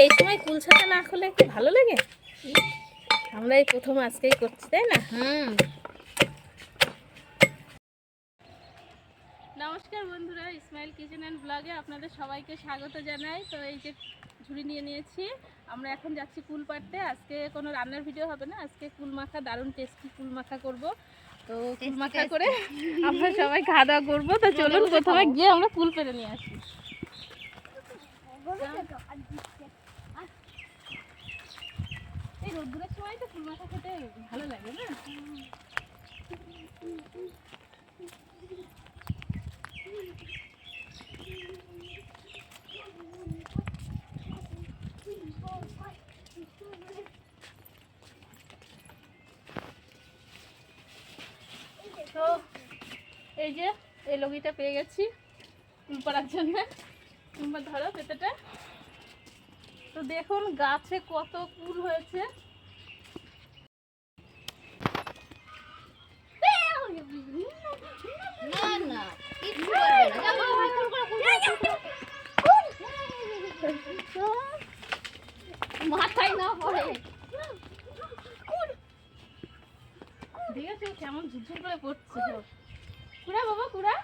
এই সময় কুল ছাতা না করলে কি ভালো লাগে? আমরা এই প্রথম আজকেই করছি, তাই না? নমস্কার বন্ধুরা, ইসমাইল কিচেন অ্যান্ড ব্লগে আপনাদের সবাইকে স্বাগত জানাই। তো এই যে ঝুড়ি নিয়ে নিয়েছি, আমরা এখন যাচ্ছি কুল পাড়তে। আজকে কোনো রান্নার ভিডিও হবে না, আজকে কুল মাখা, দারুণ টেস্টি কুল মাখা করবো। তো কুল মাখা করে আমরা সবাই খাওয়া দাওয়া করবো। তো চলুন প্রথমে গিয়ে আমরা কুল পেড়ে নিয়ে আসি। এই রোদ্দুরের সময় তো কুল মাখা খেতে ভালো লাগে না? তো এই যে এই লগিটা পেয়ে গেছি কুল পাড়ার জন্য। তোমরা ধরো পেতেটা। তো দেখুন গাছে কত কুল হয়েছে। মাথায় না পড়ে দেখেছো কেমন ঝুরঝুর করে পড়ছে। কুড়া বাবা কুড়া।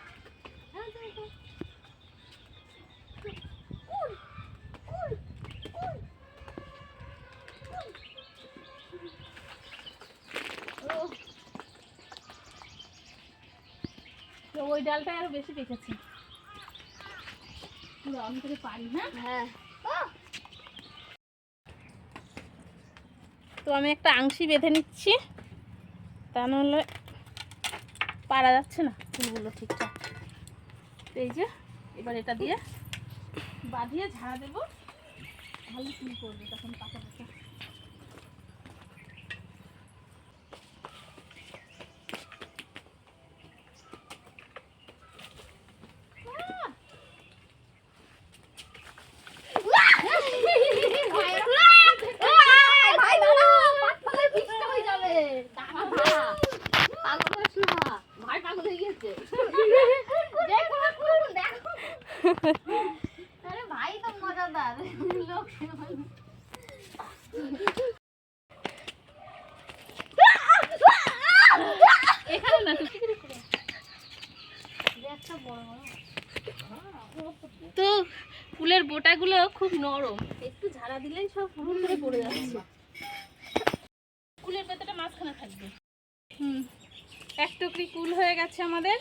ওই ডালটা আরো বেশি পেকেছে। আমি করে পারি না। হ্যাঁ, তো আমি একটা আংশি বেঁধে নিচ্ছি, তা নাহলে পারা যাচ্ছে না ফুলগুলো ঠিকঠাক। তো এই যে এবার এটা দিয়ে বাঁধিয়ে ঝাড়া দেবো, ভালো ফুল করবে তখন পাকা পাকা। ভাই তো মজাদার লোক। এখানে না তো ফুলের বোটাগুলো খুব নরম, একটু ঝাড়া দিলেই সব ফুল করে পড়ে যাচ্ছে। কুলের ভেতরে মাঝখানে থাকবে। এক টুকরি কুল হয়ে গেছে আমাদের।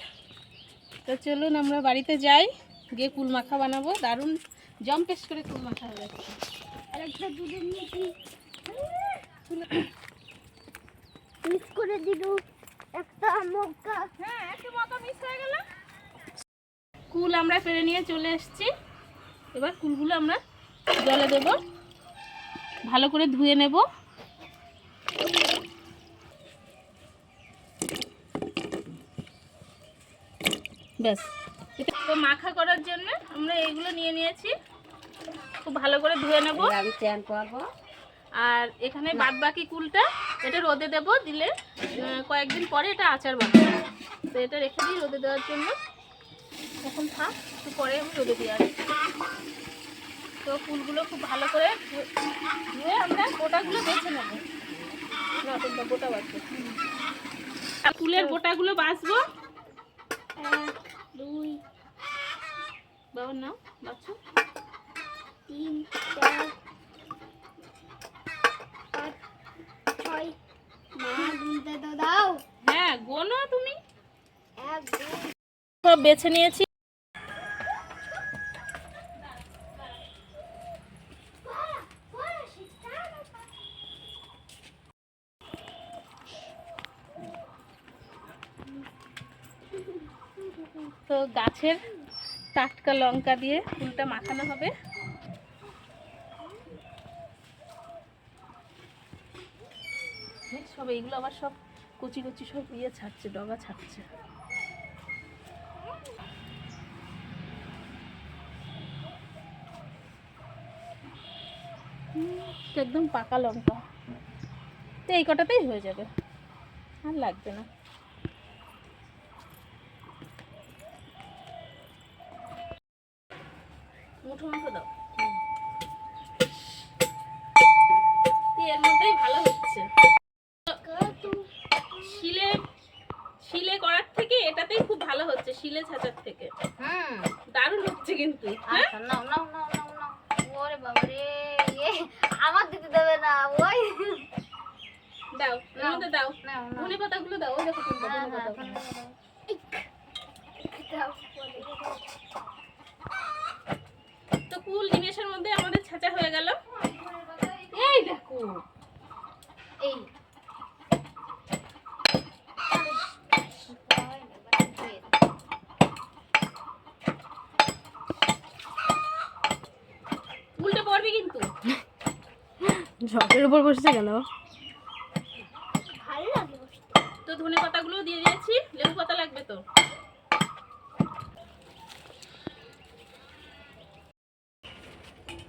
তো চলুন আমরা বাড়িতে যাই, গিয়ে কুল মাখা বানাবো। দারুণ জম্পেশ করে কুল মাখা হয়ে যাচ্ছে। আর একটা দুধের নিয়েছি মিক্স করে দিল একটা মক্কা। হ্যাঁ, একটা মক্কা মিক্স হয়ে গেল। কুল আমরা পেরে নিয়ে চলে এসেছি। এবার কুলগুলো আমরা জলে দেব, ভালো করে ধুয়ে নেব। ব্যাস, তো মাখা করার জন্য আমরা এইগুলো নিয়ে নিয়েছি, খুব ভালো করে ধুয়ে নেব। আমি চ্যান করবো। আর এখানে বাদ বাকি কুলটা এটা রোদে দেব, দিলে কয়েকদিন পরে এটা আচার বানাবো। তো এটা রেখে দিই রোদে দেওয়ার জন্য। এখন থাক, একটু পরে আমি রোদে দিয়ে আসি। তো ফুলগুলো খুব ভালো করে ধুয়ে আমরা বোটাগুলো বেছে নেব। বোটা বাছবো, ফুলের বোটাগুলো বাছবো। 1 2 বাবা নাও বাছো, 3 4 5 6 মা গুনতে তো দাও। হ্যাঁ গোনো তুমি। 1 2 সব বেছে নিয়েছি। তো গাছের টাটকা লঙ্কা দিয়ে ফুলটা মাখানো হবে। সব এইগুলো আবার সব কচি কচি সব ইয়ে ছাড়ছে, ডগা ছাড়ছে। একদম পাকা লঙ্কা। তো এই কটাতেই হয়ে যাবে, আর লাগবে না। মুঠো মুঠো দাও। এর মধ্যেই ভালো হচ্ছে। শিলে শিলে করার থেকে এটাতেই খুব ভালো হচ্ছে, শিলে ছাঁচার থেকে। দারুণ হচ্ছে কিন্তু। ওরে বাবা রে, আমার দিতে দেবে না। ওই দাও, এর মধ্যে দাও, ধনে পাতাগুলো দাও। ওই দেখো ধনে পাতা। তো কুল জিনিসের মধ্যে আমাদের ছাঁচা হয়ে গেল। এই দেখো, এই উল্টে পড়বি কিন্তু। ঝটের উপর বসেছে কেন? ভালো লাগে। তো ধনে পাতাগুলো দিয়ে দিয়েছি, লেবু পাতা লাগবে তো।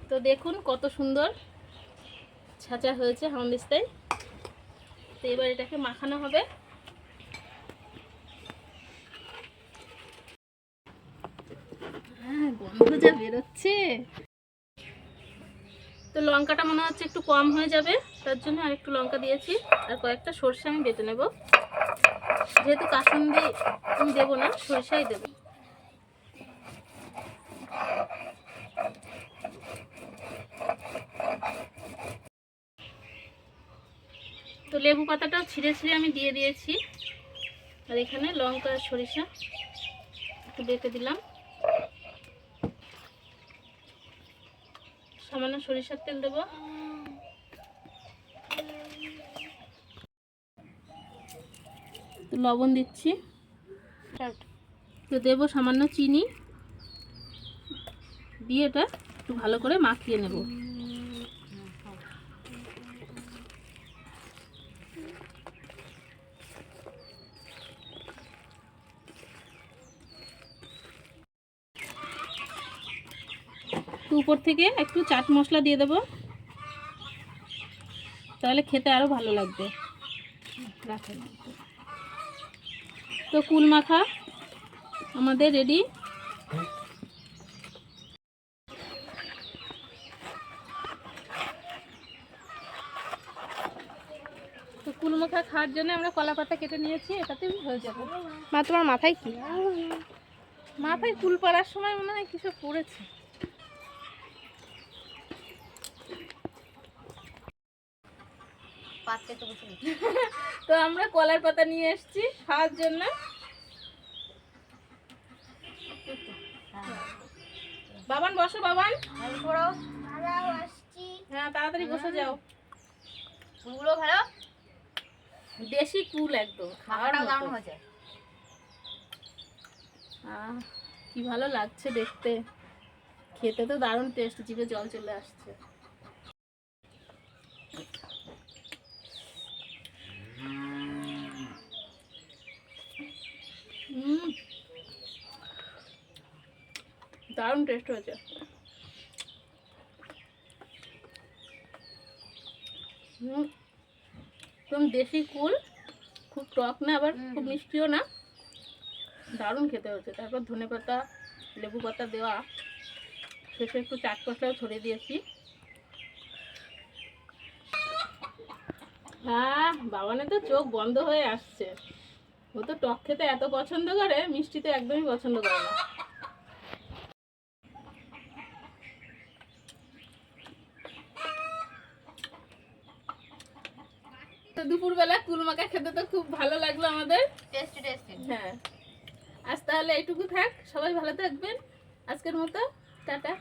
তো দেখুন কত সুন্দর ছাঁচা হয়েছে হামদিস্তায়। তো এবার এটাকে মাখানো হবে। গন্ধ যা বেরোচ্ছে। তো লঙ্কাটা মনে হচ্ছে একটু কম হয়ে যাবে, তার জন্য আর একটু লঙ্কা দিয়েছি। আর কয়েকটা সরষে আমি বেটে নেব, যেহেতু কাসুন্দি আমি দেবো না, সরষেই দেবো। তো লেবু পাতাটাও ছিঁড়ে ছিঁড়ে আমি দিয়ে দিয়েছি। আর এখানে লঙ্কা আর সরিষা একটু বেটে দিলাম। সামান্য সরিষার তেল দেবো। তো লবণ দিচ্ছি। তো দেবো সামান্য চিনি, দিয়ে এটা একটু ভালো করে মাখিয়ে নেব। তো উপর থেকে একটু চাট মশলা দিয়ে দেবো, তাহলে খেতে আরো ভালো লাগবে। তো কুল মাখা আমাদের রেডি। তো কুল মাখা খাওয়ার জন্য আমরা কলা পাতা কেটে নিয়েছি, এটাতেই হয়ে যাবে। মা তোমার মাথায় কি? মাথায় কুল পাড়ার সময় মনে হয় কিছু পড়েছে। তো আমরা কলার পাতা নিয়ে এসেছি খাওয়ার জন্য। বাবান বসো, বাবান। হ্যাঁ তাড়াতাড়ি বসে যাও। ফুলগুলো ভালো, দেশি কুল একদম খাওয়ার মতো। হয়েছে। কি ভালো লাগছে দেখতে, খেতে তো দারুণ টেস্ট, জিভে জল চলে আসছে। দারুণ টেস্ট হয়েছে। একদম দেশি কুল, খুব টক না আবার খুব মিষ্টিও না, দারুণ খেতে হয়েছে। তারপর ধনেপাতা লেবু পাতা দেওয়া, শেষে একটু চাট মশলাও ছড়িয়ে দিয়েছি। হ্যাঁ, বাবানে তো চোখ বন্ধ হয়ে আসছে। ও তো টক খেতে এত পছন্দ করে, মিষ্টি তো একদমই পছন্দ করে না। তো দুপুরবেলা কুল মাখা খেতে তো খুব ভালো লাগলো আমাদের। Tasty tasty. হ্যাঁ, আজ তাহলে এইটুকু থাক। সবাই ভালো থাকবেন। আজকের মতো টাটা।